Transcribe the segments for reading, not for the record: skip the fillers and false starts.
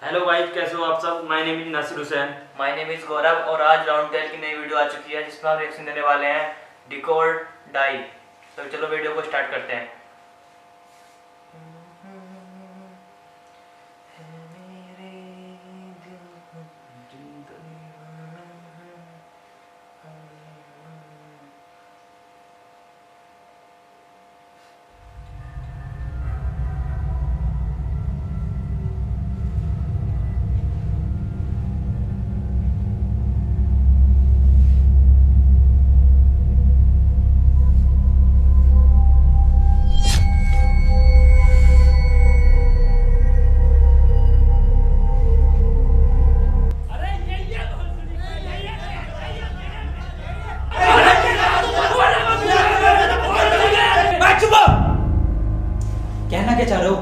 Hello guys, कैसे हो आप सब। My name is Nasir Hussain. My name is Gaurav और आज राउंड टेल की नई वीडियो आ चुकी है जिसमें हम रिएक्शन देने वाले हैं डिकोड डाई। तो चलो वीडियो को स्टार्ट करते हैं। कहना क्या चाह रहे हो?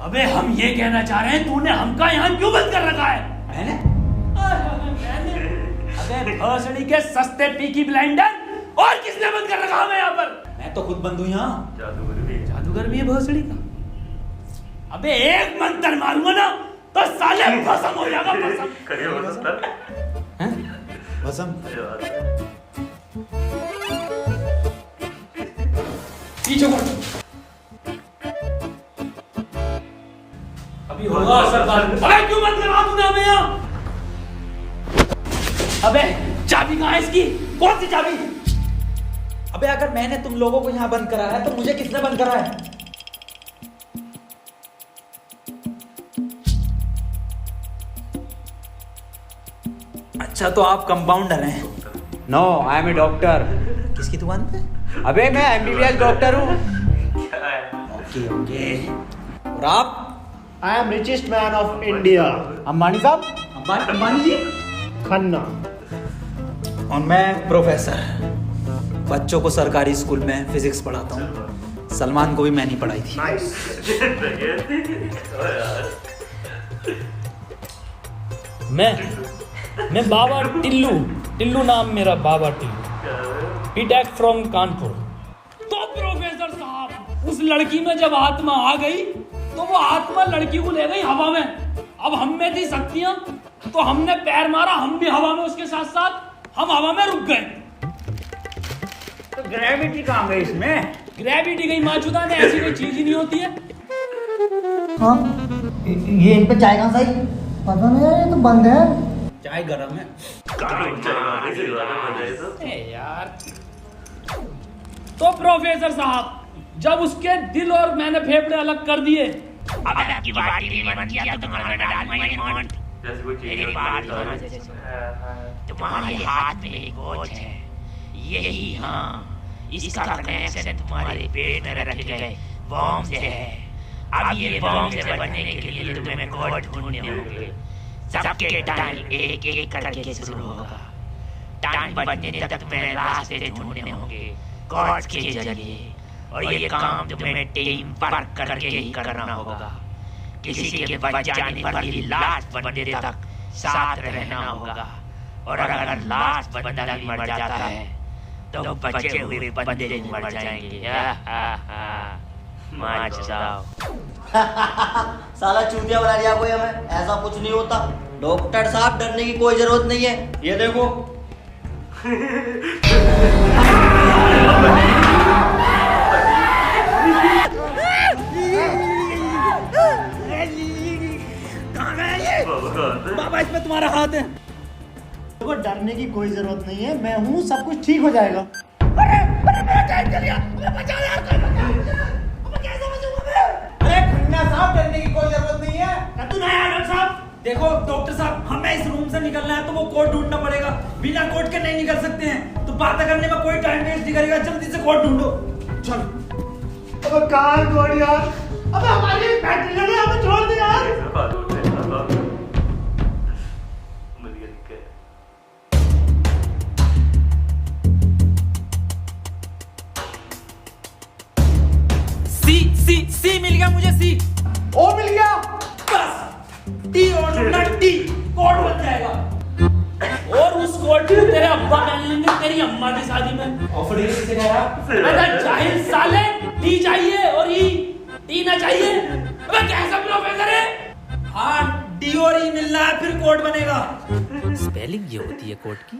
अबे हम ये कहना चाह रहे हैं तूने हमका यहाँ क्यों बंद कर रखा है? मैंने? अबे भोसड़ी के सस्ते पीकी ब्लेंडर, और किसने बंद कर रखा हमें यहाँ पर? मैं तो खुद बंद हूँ यहाँ। जादूगर भी है भोसड़ी का। अबे एक मंत्र मारूंगा ना तो साले भस्म हो जाएगा, भस्म। हैं? भस्म? पीछे मुड़। अभी होगा असर बाद में। अबे क्यों बंद करा तूने हमें यहाँ? अबे चाबी कहाँ है इसकी? कौन सी चाबी? अबे अगर मैंने तुम लोगों को यहाँ बंद करा है तो मुझे किसने बंद करा है? अच्छा तो आप कंपाउंडर हैं? No, I am a doctor. किसकी दुकान पे? अबे मैं एमबीबीएस डॉक्टर हूँ। Okay okay. और आप? I am richest man of India. Ambani साहब। अंबानी जी? खन्ना। और मैं प्रोफेसर, बच्चों को सरकारी स्कूल में फिजिक्स पढ़ाता हूँ। सलमान को भी मैंने पढ़ाई थी। Nice. मैं बाबा टिल्लू नाम मेरा, बाबा टिल्लू, बीटेक फ्रॉम कानपुर। तो प्रोफेसर साहब, उस लड़की में जब आत्मा आ गई तो वो आत्मा लड़की को ले गई हवा में। अब हम में थी शक्तियां तो हमने पैर मारा, हम भी हवा में उसके साथ साथ हम हवा में रुक गए। तो ग्रेविटी कहाँ गई इसमें? ग्रेविटी गई माचुदा ने, ऐसी कोई चीज ही नहीं होती है। हाँ, ये इन पे चाय कहाँ से आई? पता नहीं यार, ये तो बंद है। चाय गरम है। यार तो प्रोफेसर साहब, जब उसके दिल और मैंने फेफड़े अलग कर दिए, तुम्हारे हाथ में एक वॉच है, यही हाँ, इसका कनेक्शन तुम्हारे पेट में रखे गए बॉम्ब से है। अब ये बॉम्ब से बचने के लिए तुम्हें कोड ढूंढने होंगे। सबके टाइम एक एक करके शुरू होगा। टाइम बचने तक तुम्हें रास्ते ढूंढने होंगे कोड के जरिए, और ये काम तुम्हें टीम वर्क करके ही करना होगा। किसी के बच जाने पर भी लास्ट बंदे तक साथ रहना होगा, और अगर लास्ट बंदा भी मर जाता है तो बचे हुए बंदे भी मर जाएंगे। साला चूतिया बना दिया कोई हमें। ऐसा कुछ नहीं होता डॉक्टर साहब, डरने की कोई जरूरत नहीं है। ये देखो बाबा इसमें तुम्हारा हाथ है। देखो डरने की कोई जरूरत नहीं है, मैं हूँ, सब कुछ ठीक हो जाएगा। अरे खन्ना साहब, डरने की कोई जरूरत नहीं है। तू नहीं आया डॉक्टर साहब? देखो डॉक्टर साहब, हमें इस रूम से निकलना है तो वो कोड ढूंढना पड़ेगा। बिना कोड के नहीं निकल सकते हैं, तो बात करने में कोई टाइम वेस्ट नहीं करेगा। जल्दी से कोड ढूंढो। चलो। अब कहाँ कोड यार? अब हमारी बैटरी लगी, हमें छोड़ दे यार। सी मिल गया मुझे। सी ओ मिल गया। बस टी और टी कोड बन जाएगा। और उस कोड को तेरे अब्बा पहन लेंगे तेरी अम्मा की शादी में। ऑफर डील किसे कह रहा? अरे जाहिल साले, टी चाहिए और ई टी ना चाहिए। अबे कैसा प्रोफेसर है? डीओरी मिलना है फिर कोड बनेगा। स्पेलिंग ये होती है कोड की।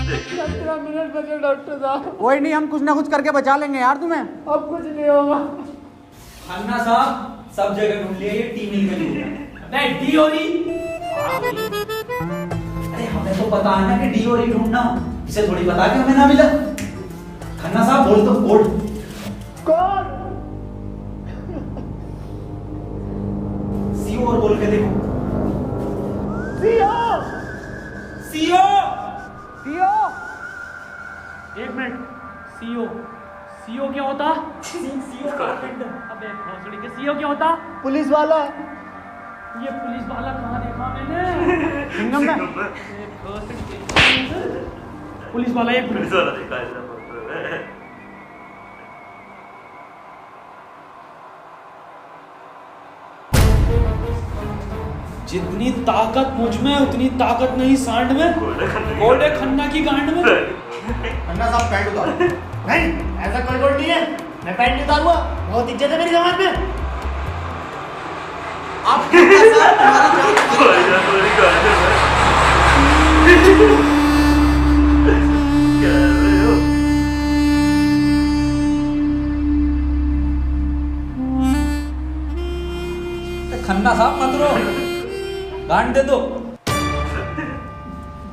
15 मिनट बचे डॉक्टर साहब। कोई नहीं, हम कुछ ना कुछ करके बचा लेंगे यार तुम्हें। अब कुछ नहीं होगा। खन्ना साहब सब जगह ढूंढ लिया, ये टी मिल गई। डीओरी, अरे हमें तो पता है ना कि डीओरी ढूंढना, इसे थोड़ी पता कि हमें ना मिला। खन्ना साहब बोल तो कोड। कौन? सीओ और बोल के देखो। सीओ। CO CO. एक मिनट, सीओ सीओ क्या होता? सीओ अबे भोसड़ी के सीओ क्या होता? पुलिस वाला। ये पुलिस वाला कहाँ देखा मैंने? सिंघम में। पुलिस वाला एक पुलिस वाला देखा है। जितनी ताकत मुझ में उतनी ताकत नहीं सांड में, कोड़े खन्ना की गांड में। अन्ना साहब पैंट उतारो। नहीं, ऐसा कोई कोड नहीं है। मैं पैंट नहीं उतारूंगा, बहुत इज्जत है मेरी समाज में। आप खन्ना साहब तुम्हारी खन्ना साहब मत रो, गांड दे दो,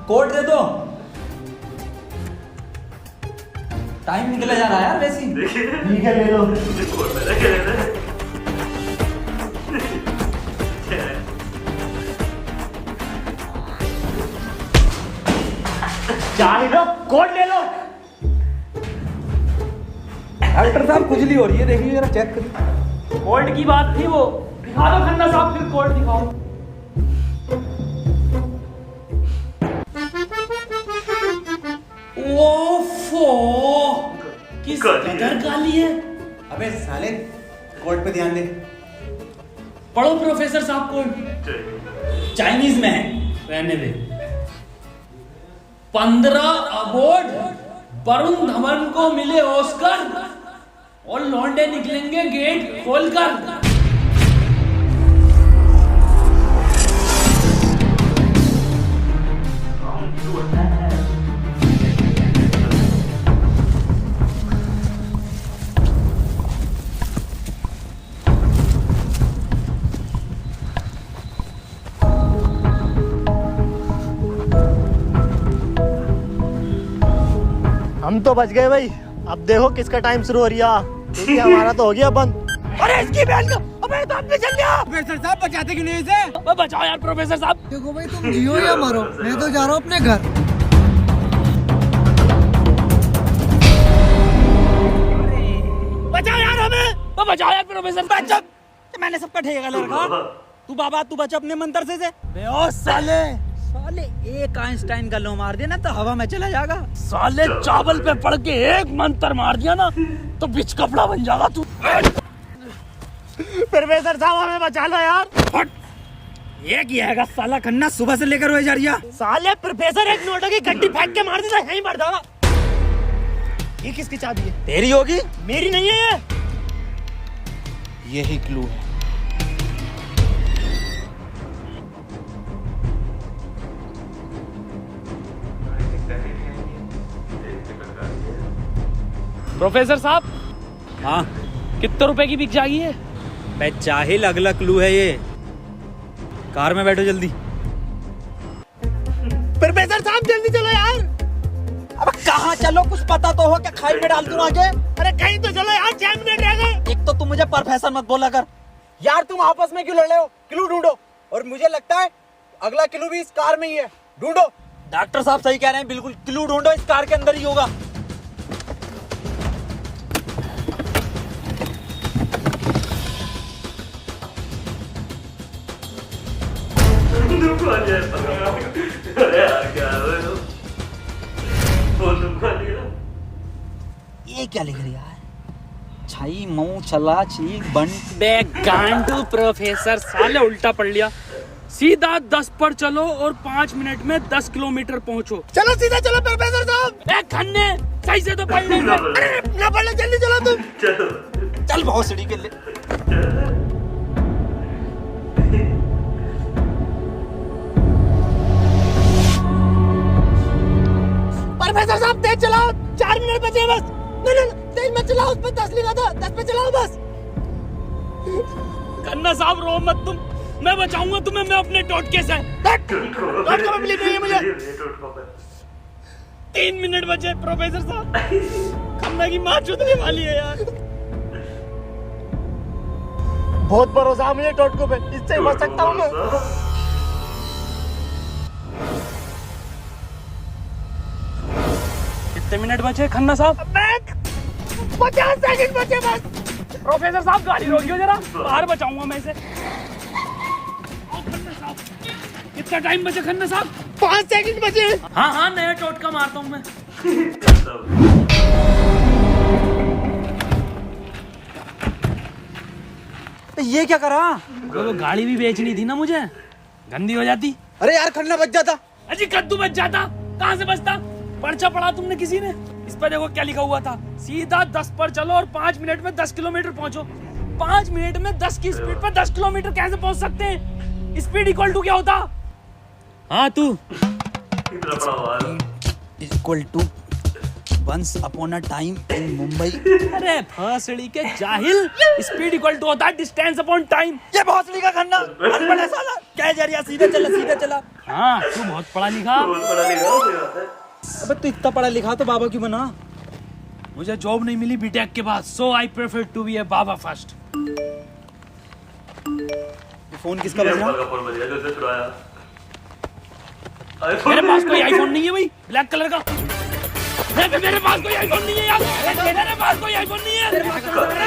कोड दे दो। टाइम निकले जा रहा है यार वैसे ही। ठीक है, ले लो। चाहे लो, कोड ले लो। डॉक्टर साहब खुजली हो रही है, देखिए जरा चेक करिए। कोड की बात थी वो, दिखा दो खन्ना साहब, फिर कोड दिखाओ। ओफो, किस कदर काली है। अबे साले, कोड पे ध्यान दे। पढ़ो प्रोफेसर साहब कोड। चाइनीज में है, रहने दे। 15 अवार्ड वरुण धवन को मिले ऑस्कर, और लौंडे निकलेंगे गेट खोलकर। हम तो बच गए भाई। अब देखो किसका टाइम शुरू हो रहा है, क्योंकि हमारा तो हो गया बंद। अरे इसकी बहन का, अबे तो आपने चल गया। प्रोफेसर साहब बचाते क्यों नहीं इसे? बचाओ यार प्रोफेसर साहब। देखो भाई, तुम जियो या मरो, मैं तो जा रहा हूँ अपने घर। बचाओ यार हमें। बचाओ यार प्रोफेसर साहब। मैंने सबका ठेका ले रखा। तू बाबा तू बच अपने मंत्र से। बे साले, साले एक आइंस्टाइन का लो मार दिया ना तो हवा में चला जाएगा। साले चावल पे पड़ के एक मंत्र मार दिया ना तो बिच कपड़ा बन जाएगा तू। प्रोफेसर साहब हमें बचा लो यार। ये किया है साला खन्ना, सुबह से लेकर रोए जा रही है। साले प्रोफेसर एक नोटों की गड्डी फेंक के मार देता, यहीं मर जाएगा। ये किसकी चाबी है? तेरी होगी, मेरी नहीं है ये। यही क्लू है। प्रोफेसर साहब, हाँ कितने रुपए की बिक जाएगी है? बे चाहिल, अगला क्लू है ये। कार में बैठो जल्दी। प्रोफेसर साहब जल्दी चलो यार। अब कहाँ चलो, कुछ पता तो हो, क्या खाई में डाल दूं आगे? अरे कहीं तो चलो यार, 6 मिनट रह गए। एक तो तुम मुझे प्रोफेसर मत बोला कर यार, तुम आपस में क्यों लड़ रहे हो? क्लू ढूंढो। और मुझे लगता है अगला क्लू भी इस कार में ही है, ढूंढो। डॉक्टर साहब सही कह रहे हैं, बिल्कुल क्लू ढूंढो, इस कार के अंदर ही होगा। ये क्या लिख रही है? छाई मऊ चला छी बन। बे गांडू प्रोफेसर, साले उल्टा पढ़ लिया। सीधा 10 पर चलो और 5 मिनट में 10 किलोमीटर पहुंचो। चलो सीधा चलो प्रोफेसर साहब। ए खन्ने, सही से तो पढ़ ले। अरे ना पढ़ ले, जल्दी चलो तुम। चल बहुत सीढ़ी के ले। प्रोफेसर साहब तेज चलाओ, 4 मिनट बचे बस। नहीं तेज मत चलाओ, उस पर 10 लिखा था, 10 पे चलाओ बस। खन्ना साहब रो मत तुम, मैं बचाऊंगा तुम्हें, मैं अपने टोटके से। टोटका में बिलीव नहीं है मुझे। 3 मिनट बचे प्रोफेसर साहब, खन्ना की माँ चुदने वाली है यार। बहुत भरोसा है मुझे टोटको पे, इससे ही बच सकता हूँ मैं। कितने मिनट बचे खन्ना साहब? 50 सेकंड बचे बस। प्रोफेसर साहब गाड़ी रोकियो जरा, बाहर बचाऊंगा मैं इसे। कितना टाइम बचा खन्ना साहब? 5 सेकंड बचे। हाँ हाँ नया टोटका मारता हूँ मैं। ये क्या करा? वो गाड़ी भी बेचनी थी ना मुझे, गंदी हो जाती। अरे यार खन्ना बच जाता। अजी कद्दू बच जाता, कहाँ से बचता? पर्चा पढ़ा तुमने किसी ने? इस पर देखो क्या लिखा हुआ था, सीधा 10 पर चलो और 5 मिनट में 10 किलोमीटर पहुंचो। 5 मिनट में 10 की स्पीड पर 10 किलोमीटर कैसे पहुंच सकते हैं? स्पीड इक्वल टू क्या होता? हाँ तू equal to once upon a time in Mumbai. अरे भोसड़ी के जाहिल, स्पीड इक्वल टू होता है डिस्टेंस अपॉन टाइम। ये भोसड़ी का खन्ना अनपढ़ है साला, क्या जरिया, सीधे चला सीधे चला। हाँ तू बहुत पढ़ा लिखा। अबे तू इतना पढ़ा लिखा तो बाबा क्यों बना? मुझे जॉब नहीं मिली बीटेक के बाद, so I prefer to be a baba first. Phone किसका बज रहा? मेरे पास कोई आईफोन नहीं है भाई, ब्लैक कलर का। मेरे पास कोई आईफोन नहीं है यार, मेरे पास कोई आईफोन नहीं है। अरे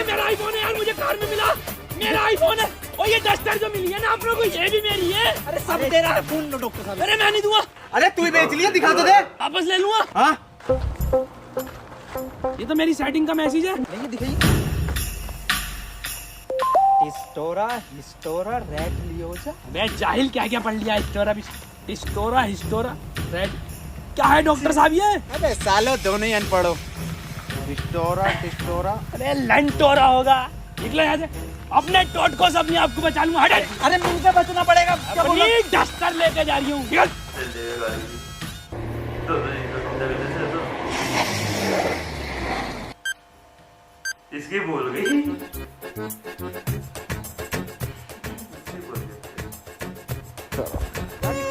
मेरा आईफोन है यार, मुझे कार में मिला, मेरा आईफोन है। और ये डस्टर जो मिली है ना आप लोगों को, ये भी मेरी है। अरे सब तेरा है, फोन लो डॉक्टर साहब। अरे मैं नहीं दूंगा। अरे तू ही बेच लिया, दिखा तो दे। वापस ले लूंगा। हाँ ये तो मेरी सेटिंग का मैसेज है। नहीं दिखाई। हिस्टोरा रेड लियोजा। मैं जाहिल क्या क्या पढ़ लिया, हिस्टोरा रेड क्या है डॉक्टर साहब ये? अबे सालो दोनों ही अनपढ़ हो। टिस्टोरा। अरे लंटोरा होगा। निकलो यहाँ से, अपने टोटको से अपने आप को बचा लूंगा। हट। अरे मुझे बचना पड़ेगा। क्या बोल रहा है? अपनी डस्टर लेके जा रही हूँ। इसकी भूल गई।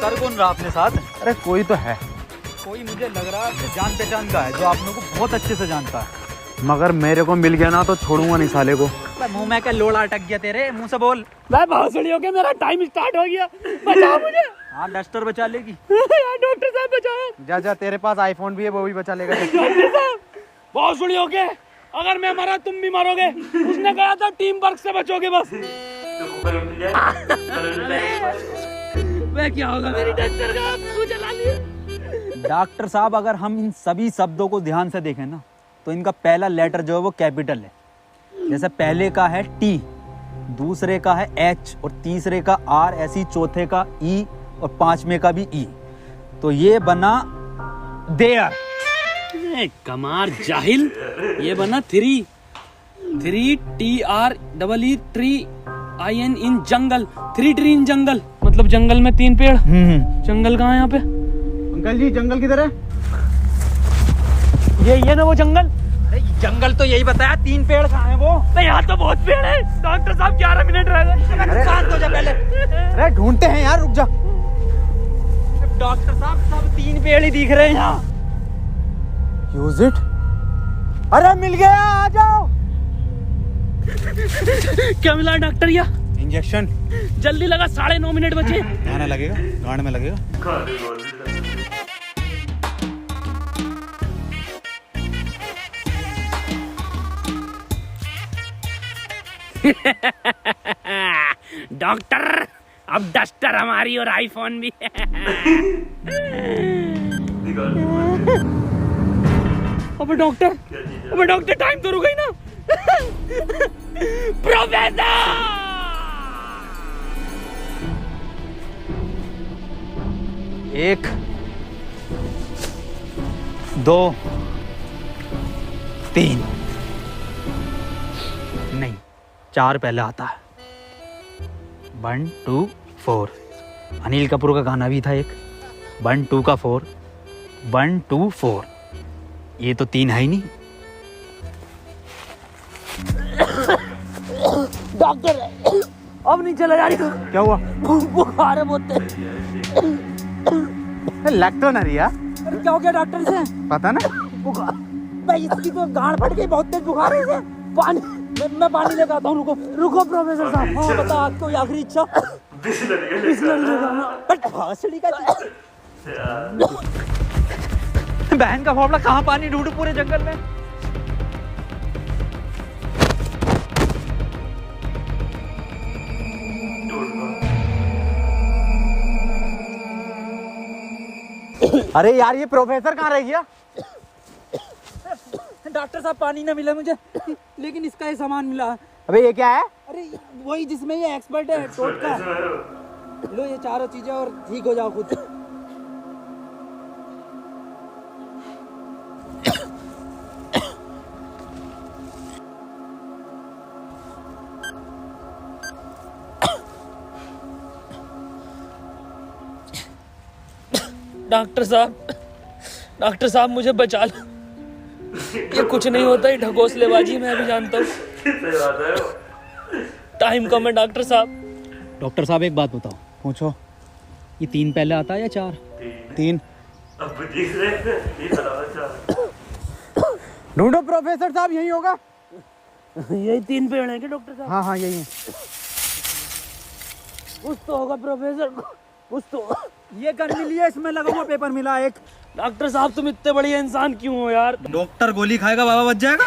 कर कौन रहा अपने साथ? अरे कोई तो है, कोई मुझे लग रहा है जान पहचान का है, जो आप लोगों को बहुत अच्छे से जानता है। मगर मेरे को मिल गया ना तो छोड़ूंगा नहीं साले को। मुंह में क्या लोड़ा अटक गया तेरे मुंह से बोल। मैं भोसड़ी हो गया, मेरा टाइम स्टार्ट हो गया, बचाओ मुझे। हाँ डस्टर बचा लेगी। यार डॉक्टर साहब बचाओ। जा तेरे पास आईफोन भी है, वो भी बचा लेगा। डॉक्टर साहब भोसड़ी हो गए, अगर मैं मरा तुम भी मरोगे। उसने कहा था टीम वर्क से बचोगे बस। मैं क्या होगा मेरी डस्टर का, तू चला लिया। डॉक्टर साहब अगर हम इन सभी शब्दों को ध्यान से देखें ना, तो इनका पहला लेटर जो है वो कैपिटल है। जैसे पहले का है टी, दूसरे का है एच और तीसरे का आर, ऐसी चौथे का ई और पांचवें का भी ई। तो ये बना देयर। कमार जाहिल, ये बना 3 TREE tree IN in jungle. 3 tree in jungle, मतलब जंगल में 3 पेड़। जंगल कहाँ है यहाँ पे? अंकल जी जंगल किधर है? ये ना वो जंगल। अरे जंगल तो यही बताया, 3 पेड़ कहाँ हैं वो? नहीं यहाँ तो बहुत पेड़ है। डॉक्टर साहब 11 मिनट रह गए। शांत हो जा पहले। अरे ढूंढते हैं यार, रुक जा। डॉक्टर साहब सब 3 पेड़ ही दिख रहे हैं यहाँ। Use it. अरे मिल गया, आ जाओ। क्या मिला डॉक्टर? या इंजेक्शन। जल्दी लगा, 9.5 मिनट बचे। गाना लगेगा, गांड में लगेगा। डॉक्टर अब डस्टर हमारी और आईफोन भी है। अबे डॉक्टर टाइम तो रुक गई ना। प्रोफेसर 1 2 3 नहीं 4 पहले आता है। 1 2 4। अनिल कपूर का गाना भी था एक। 1 2 का 4 1 2 4। ये तो 3 है ही नहीं। डॉक्टर अब नहीं चला जा रही। क्या हुआ? बुखार है बहुत तेज। लग तो नहीं रही यार। अरे क्या हो गया डॉक्टर से? पता ना। बुखार भाई, इसकी तो गांड फट गई, बहुत तेज बुखार है इसे। पानी मैं पानी लेकर आता हूँ। रुको रुको प्रोफेसर साहब। हाँ बता, आज कोई आखिरी इच्छा? बिस्लरी लेगा। बट हंसड़ी का बहन का फोफड़ा, कहाँ पानी ढूंढूं पूरे जंगल में? अरे यार ये प्रोफेसर कहाँ रह गया? डॉक्टर साहब पानी ना मिला मुझे, लेकिन इसका ये सामान मिला। अबे ये क्या है? अरे वही जिसमें ये एक्सपर्ट है टोटका। लो ये चारों चीजें और ठीक हो जाओ खुद। डॉक्टर साहब मुझे बचा लो। ये कुछ नहीं होता, ये ढकोसलेबाजी मैं भी जानता हूँ। टाइम कम है डॉक्टर साहब। डॉक्टर साहब एक बात बताओ। पूछो। ये 3 पहले आता है या 4? 3। ढूंढो प्रोफेसर साहब, यही होगा। यही 3 पेड़ हैं क्या डॉक्टर साहब? हाँ हाँ यही है। कुछ तो होगा प्रोफेसर, कुछ तो। ये गन मिली है, इसमें लगा हुआ पेपर मिला एक। डॉक्टर साहब तुम इतने बढ़िया इंसान क्यों हो यार? डॉक्टर गोली खाएगा, बाबा बच जाएगा।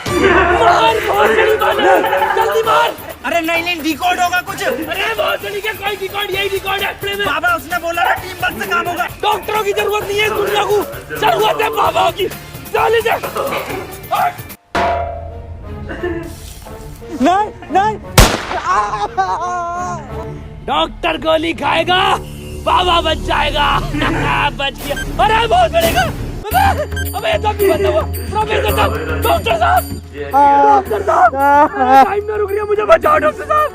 जल्दी मार। अरे नहीं डिकोड होगा कुछ। अरे बहुत बड़ी क्या, कोई डिकोड, यही डिकोड है अपने में। बाबा उसने बोला ना टीम वर्क से काम होगा। डॉक्टरों की जरूरत नहीं है दुनिया को, जरूरत है बाबा की। चल इधर। नहीं डॉक्टर गोली खाएगा, बाबा बच जाएगा। बच गया। अरे बहुत बढ़ेगा। अबे तो भी बता हुआ। प्रोफेसर साहब, डॉक्टर साहब, डॉक्टर साहब, टाइम ना रुक रही है, मुझे बचाओ डॉक्टर साहब।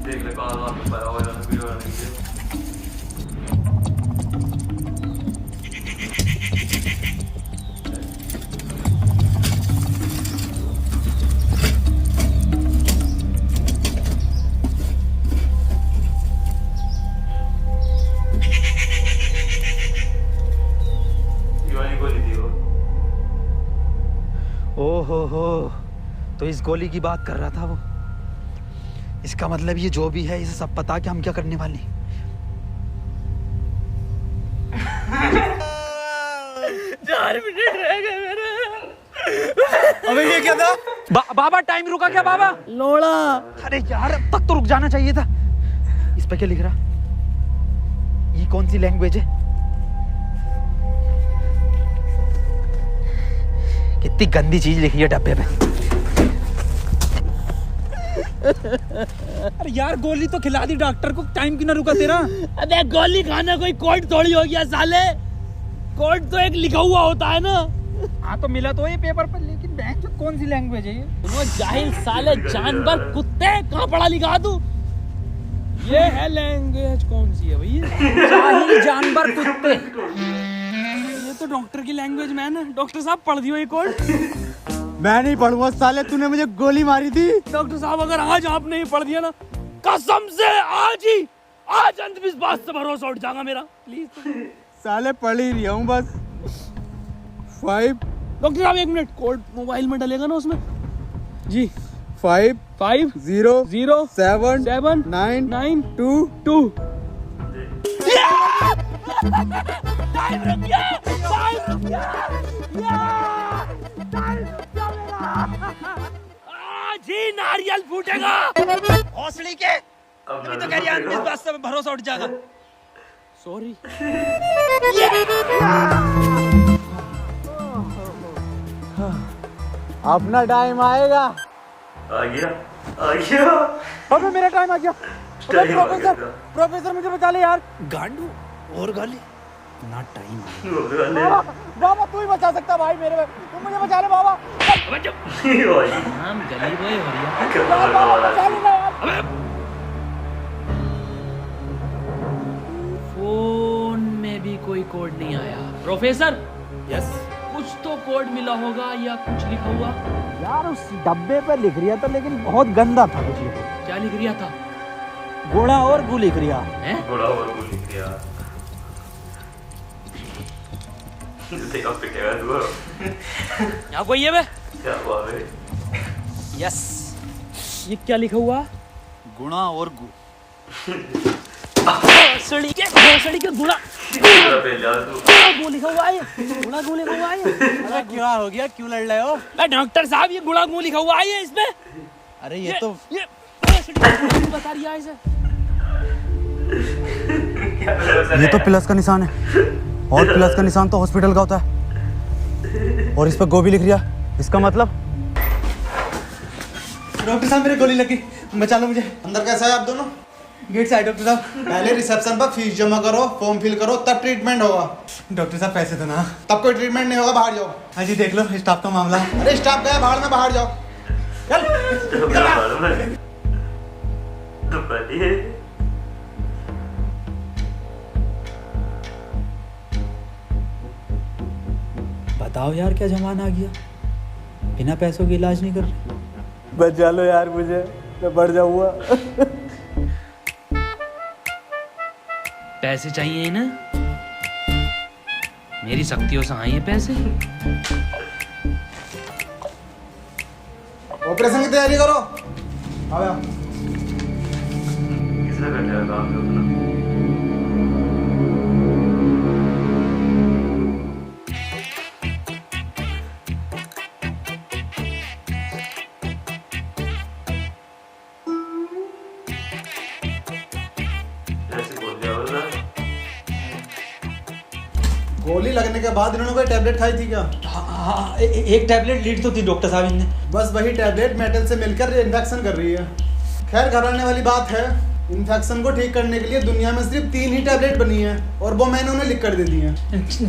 देख ले कहाँ पाया हुआ है वीडियो बनाने के लिए। ओहो, तो इस गोली की बात कर रहा था वो। इसका मतलब ये जो भी है इसे सब पता कि हम क्या करने वाले हैं। 4 मिनट रह गए मेरे। अबे ये क्या था? बाबा टाइम रुका क्या बाबा? लोड़ा। अरे यार अब तक तो रुक जाना चाहिए था। इस पे क्या लिख रहा? ये कौन सी लैंग्वेज है? कितनी गंदी चीज लिखी है डब्बे पे। अरे यार गोली तो खिला दी डॉक्टर को, टाइम क्यों ना रुका तेरा? अबे गोली खाना कोई कोड थोड़ी हो गया साले। कोड तो एक लिखा हुआ होता है ना। हाँ तो मिला तो ये पेपर पर, लेकिन बैंक कौन सी लैंग्वेज है ये? वो जाहिल साले जानवर कुत्ते, कहाँ पढ़ा लिखा तू? ये है लैंग्वेज कौन सी है भाई? जाहिल जानवर कुत्ते। ये तो डॉक्टर की लैंग्वेज में है ना। डॉक्टर साहब पढ़ दियो ये कोड। मैं नहीं पढ़ूंगा साले, तूने मुझे गोली मारी थी। डॉक्टर साहब अगर आज आप नहीं पढ़ दिया ना, कसम से आज अंधविश्वास से भरोसा उठ जाएगा मेरा। प्लीज साले पढ़ ही रहा हूँ बस। 5। डॉक्टर साहब 1 मिनट, कोड मोबाइल में डलेगा ना उसमें जी। 5 5 0 0 7 7 9 9 2 2। टाइम रुक गया, टाइम रुक गया, टाइम रुक गया मेरा। आज ही नारियल फूटेगा। हौसली के अभी तो कह रही है इस बात से भरोसा उठ जाएगा। सॉरी। अपना टाइम आएगा। आ गया। अबे मेरा टाइम आ गया। प्रोफेसर मुझे बचा ले यार। गांडू और गाली ना टाइम। बाबा तू ही बचा सकता भाई मेरे में, तू मुझे बचा ले बाबा। हम गली बॉय हो रही है। बाबा बचा ले यार। फोन में भी कोई कोड नहीं आया। प्रोफेसर, यस कुछ तो कोड मिला होगा या कुछ लिखा हुआ? यार उस डब्बे पर लिख रिया था लेकिन बहुत गंदा था कुछ लिखा। क्या लिख रिया था? गोड़ा और गु लिख रिया हैं? थोड़ा और बोल दिया देखा पिटेगा तू यहाँ कोई है बे? क्या हुआ बे यस ये क्या लिखा हुआ? गुणा और गु भोसड़ी के गुणा तेरा पहले तू गु लिखा हुआ है, गुणा गु लिखा हुआ है। अरे क्या हो गया, क्यों लड़ रहे हो? अरे डॉक्टर साहब, ये गुणा गु लिखा हुआ है इसमें। अरे ये तो ये भोसड़ी का गु बता रिया है इसे। ये तो प्लस का निशान है और प्लस का निशान तो हॉस्पिटल का होता है और इस पर गोभी लिख रिया, इसका मतलब डॉक्टर साहब मेरे गोली लगी, बचा लो मुझे। अंदर कैसा है आप दोनों? गेट से आए डॉक्टर साहब। पहले रिसेप्शन पर फीस जमा करो, फॉर्म फिल करो, तब ट्रीटमेंट होगा। डॉक्टर साहब पैसे तो ना। तब कोई ट्रीटमेंट नहीं होगा, बाहर जाओ। हाँ जी देख लो स्टाफ का मामला। अरे स्टाफ गया बाहर में, बाहर जाओ। चल तो पहले बताओ यार क्या जमाना आ गया, बिना पैसों के इलाज नहीं कर रहे। बचा लो यार मुझे, मैं बढ़ जाऊंगा। पैसे चाहिए ना? मेरी शक्तियों से आए पैसे। ऑपरेशन की तैयारी करो। आओ यार। किसने बैठा काम पे अपना ऐसे बोल दिया बोला गोली लगने के बाद इन्होंने कोई टैबलेट खाई थी क्या? हाँ एक टैबलेट लीड तो थी डॉक्टर साहब इनने। बस वही टैबलेट मेटल से मिलकर इन्फेक्शन कर रही है। खैर घबराने वाली बात है, इन्फेक्शन को ठीक करने के लिए दुनिया में सिर्फ 3 ही टैबलेट बनी है और वो मैंने उन्हें लिख कर दे दी है।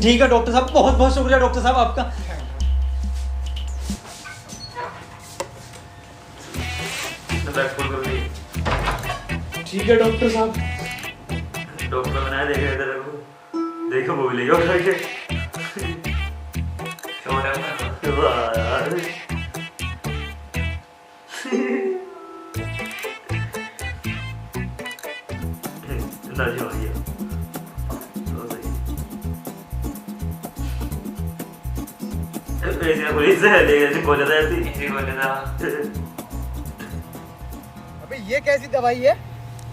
ठीक है डॉक्टर साहब, बहुत बहुत शुक्रिया डॉक्टर साहब आपका। बैक खोल कर दी ठीक है डॉक्टर साहब। डॉक्टर बनाया देख रहे थे देखो वो भी लेगा उठा के वाह यार इतना जी हो गया तो सही ऐसे पुलिस है लेकिन बोला था ऐसी बोला था अबे ये कैसी दवाई है?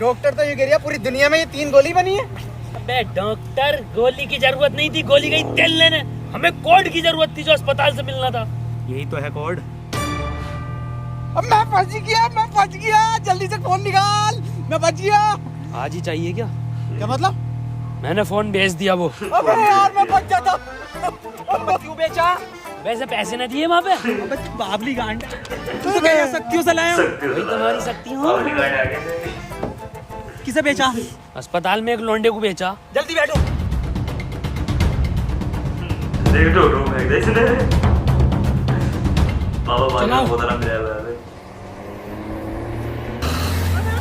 डॉक्टर तो ये कह रहा पूरी दुनिया में ये 3 गोली बनी है। अबे डॉक्टर, गोली की जरूरत नहीं थी, गोली गई तेल लेने। हमें कोड की जरूरत थी जो अस्पताल से मिलना था। यही तो है कोड। अब मैं फंस गया, जल्दी से फोन निकाल, मैं बच गया। आज ही चाहिए क्या? क्या मतलब? मैंने फोन भेज दिया वो। अबे यार मैं बच जाता। क्यों बेचा? वैसे पैसे न दिए वहाँ पे। बाबली गांड तो क्या शक्तियों से लाया? वही तुम्हारी शक्ति हो। किसे बेचा? अस्पताल में एक लोंडे को बेचा। जल्दी बैठो। देख तो रूम है इसने बाबा चलाओ। बहुत आराम मिला है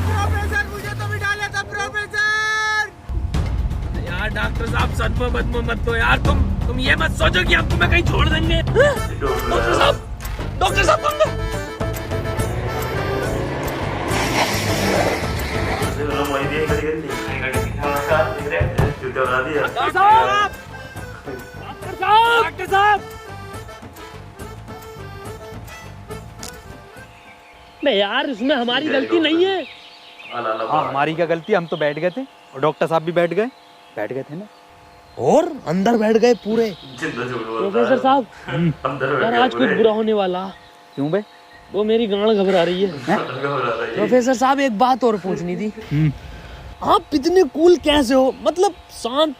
प्रोफेसर मुझे तो बिठा लेता प्रोफेसर। यार डॉक्टर साहब सदमा बदमा मत दो यार, तुम ये मत सोचो कि आपको मैं कहीं छोड़ देंगे। डॉक्टर साहब तुम डॉक्टर साहब नहीं यार, इसमें हमारी गलती नहीं है। हाँ हमारी क्या गलती, हम तो बैठ गए थे और डॉक्टर साहब भी बैठ गए थे ना। और अंदर बैठ गए पूरे। प्रोफेसर साहब यार आज कुछ बुरा होने वाला। क्यों बे? वो मेरी गांड घबरा रही है। प्रोफेसर साहब एक बात और पूछनी थी, आप इतने कूल कैसे हो? मतलब शांत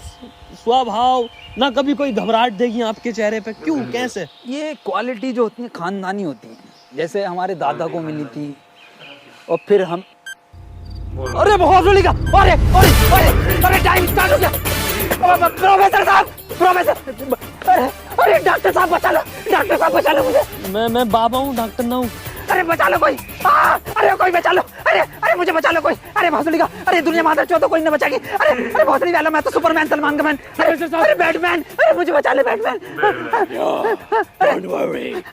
स्वभाव, ना कभी कोई घबराहट देगी आपके चेहरे पे, क्यों कैसे? ये क्वालिटी जो होती है खानदानी होती है, जैसे हमारे दादा को मिली थी और फिर हम। अरे बहुत जोली का, अरे अरे अरे अरे टाइम स्टार्ट हो गया। प्रोफेसर साहब, प्रोफेसर, अरे डॉक्टर साहब बचा लो, डॉक्टर साहब बचा लो मुझे। मैं बाबा हूँ, डॉक्टर ना हूँ। अरे बचा लो कोई, अरे कोई बचा लो, अरे मुझे बचा लो कोई। अरे भोसड़ी का, अरे दुनिया मादर चौथ कोई न बचाएगी। अरे भोसड़ी वाला, मैं तो सुपरमैन, सलमान का मैन। अरे बैटमैन, अरे मुझे बचा ले बैटमैन।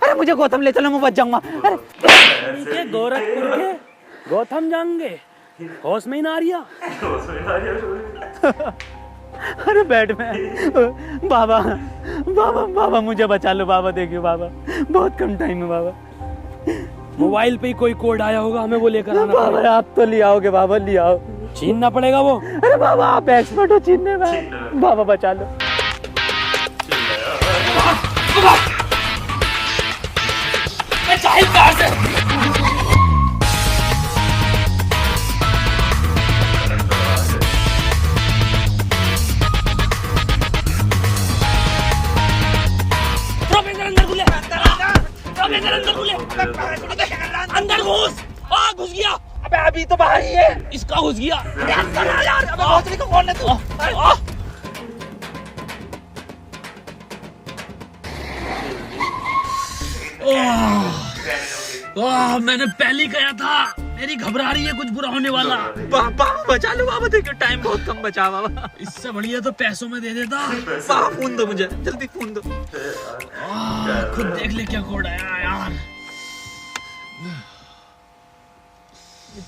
अरे मुझे गौतम ले चलो, मैं बच जाऊंगा। अरे गोरखपुर के गौतम जाएंगे, होश में ही ना रिया। अरे बैटमैन, बाबा बाबा बाबा मुझे बचा लो बाबा, देखियो बाबा बहुत कम टाइम है बाबा। मोबाइल पे ही कोई कोड आया होगा, हमें वो लेकर आना बाबा पड़ेगा। आप तो ले आओगे बाबा, ले आओ। छीनना पड़ेगा वो। अरे बाबा आप एक्सपर्ट हो छीनने में, बाबा बचा लो। अंदर घुस। घुस गया। अबे अभी तो बाहर ही है। इसका घुस गया। यार अबे भोसड़ी को कौन है तू? मैंने पहले ही कहा था, मेरी घबरा रही है, कुछ बुरा होने वाला। बाबा बचा लो बाबा, देखियो टाइम बहुत कम बचा बाबा। इससे बढ़िया तो पैसों में दे देता। बाबा फोन दो मुझे, जल्दी फोन दो। खुद देख ले क्या कोड आया यार।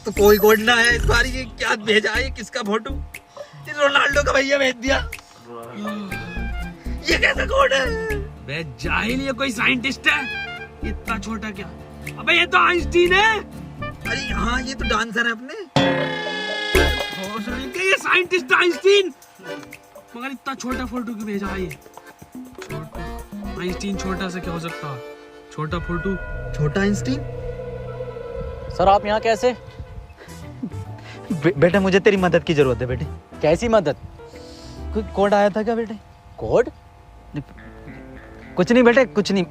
तो कोई कोड ना है इस बार, ये क्या भेजा है, किसका फोटो? रोनाल्डो का भैया भेज दिया। ये कैसा कोड है? बे जाहिल, ये कोई साइंटिस्ट है? इतना छोटा क्या? अबे ये तो आइंस्टीन है। अरे हाँ ये तो डांसर है अपने। ये साइंटिस्ट आइंस्टीन, मगर इतना छोटा फोटो क्यों भेजा है? ये छोटा आइंस्टीन, छोटा से क्या हो सकता है? छोटा फोटो, छोटा आइंस्टीन। सर आप यहाँ कैसे? बेटा मुझे तेरी मदद की जरूरत है बेटे। कैसी मदद? कोई कोड आया था क्या बेटे? कोड? कुछ नहीं बेटे, कुछ नहीं,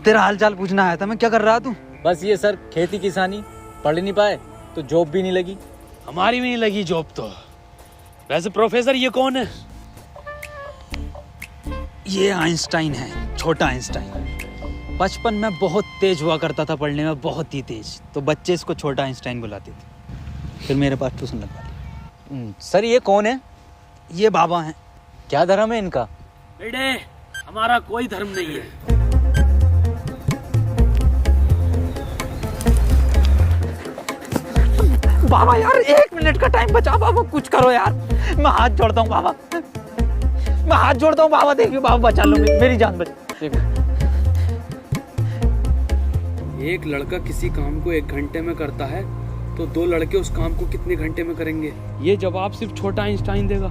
तेरा हाल चाल पूछना आया था मैं। क्या कर रहा तू? बस ये सर, खेती किसानी, पढ़ नहीं पाए तो जॉब भी नहीं लगी। हमारी भी नहीं लगी जॉब तो। वैसे प्रोफेसर ये कौन है? ये आइंस्टाइन है, छोटा आइंस्टाइन। बचपन में बहुत तेज हुआ करता था पढ़ने में, बहुत ही तेज, तो बच्चे इसको छोटा आइंस्टाइन बुलाते थे। फिर मेरे पास ट्यूशन लगवा ली। सर ये कौन है? ये बाबा हैं। क्या धर्म है इनका? बेटे हमारा कोई धर्म नहीं है। बाबा यार 1 मिनट का टाइम बचा बाबा, कुछ करो यार, मैं हाथ जोड़ता हूँ बाबा, मैं हाथ जोड़ता हूँ बाबा, देखिए बाबा बचा लो, मेरी जान बचा। एक लड़का किसी काम को 1 घंटे में करता है तो 2 लड़के उस काम को कितने घंटे में करेंगे? ये जवाब सिर्फ छोटा आइंस्टाइन देगा।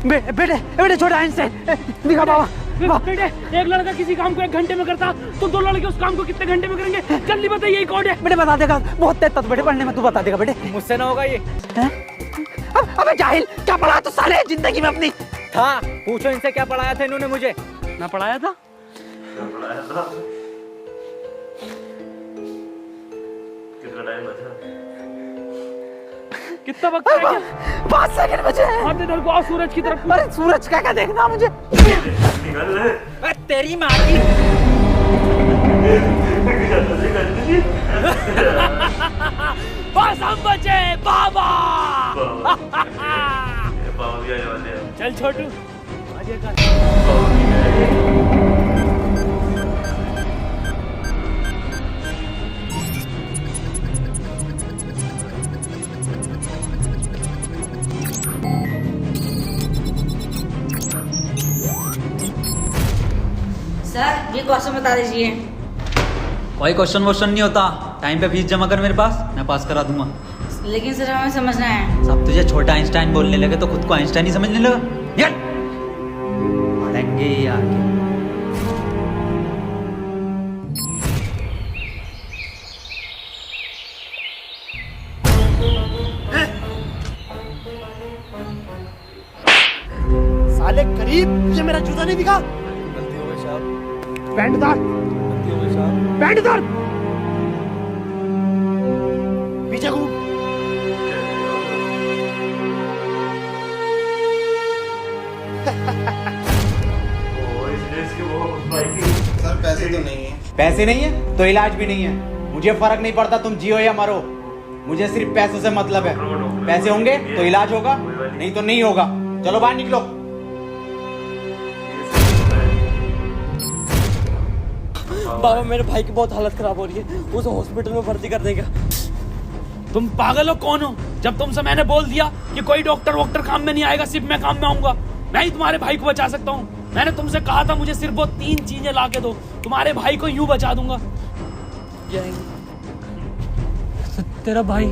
बेटे छोटा आइंस्टाइन दिखा बाबा। बेटे एक लड़का किसी काम को 1 घंटे में करता तो 2 लड़के उस काम को कितने घंटे में करेंगे? जल्दी बताइए, यही कोड है। बेटे बता देगा, बहुत तेज था बेटे पढ़ने में, तू बता देगा बेटे। मुझसे ना होगा ये। अबे जाहिल, क्या पढ़ा तो साले जिंदगी में अपनी? हाँ पूछो इनसे क्या पढ़ाया था इन्होंने मुझे। ना पढ़ाया था? कितना टाइम बचा? कितना वक्त है क्या? 5 सेकंड बचे हैं। हाथ इधर को आओ, सूरज की तरफ। अरे सूरज क्या देखना मुझे? निकल ले। तेरी माँ की। बस हम बचे बाबा। बाबा भी आने वाले हैं। चल छोटू आगे कर। सर ये क्वेश्चन बता दीजिए। कोई क्वेश्चन वोश्चन नहीं होता, टाइम पे फीस जमा कर मेरे पास, मैं पास करा दूंगा। लेकिन सर हमें समझना है। सब तुझे छोटा आइंस्टाइन बोलने लगे तो खुद को आइंस्टाइन ही समझने लगा। निकल पढ़ेंगे आगे। साले करीब, ये मेरा जूता नहीं दिखा। गलती हो गई साहब। पैंट उतार, गलती हो गई साहब। पैंट उतार। पीछे घूम। पैसे नहीं है तो इलाज भी नहीं है। मुझे फर्क नहीं पड़ता तुम जियो या मरो, मुझे सिर्फ पैसों से मतलब है। पैसे होंगे तो इलाज होगा, नहीं तो नहीं होगा। चलो बाहर निकलो। बाबा मेरे भाई की बहुत हालत खराब हो रही है, उसे हॉस्पिटल में भर्ती कर देगा। तुम पागल हो कौन हो? जब तुमसे मैंने बोल दिया कि कोई डॉक्टर वॉक्टर काम में नहीं आएगा, सिर्फ मैं काम में आऊंगा। मैं ही तुम्हारे भाई को बचा सकता हूँ। मैंने तुमसे कहा था मुझे सिर्फ वो 3 चीजें ला के दो, तुम्हारे भाई को यूं बचा दूंगा। तेरा भाई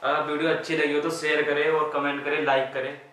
अगर वीडियो अच्छी लगी हो तो शेयर करें और कमेंट करें, लाइक करें।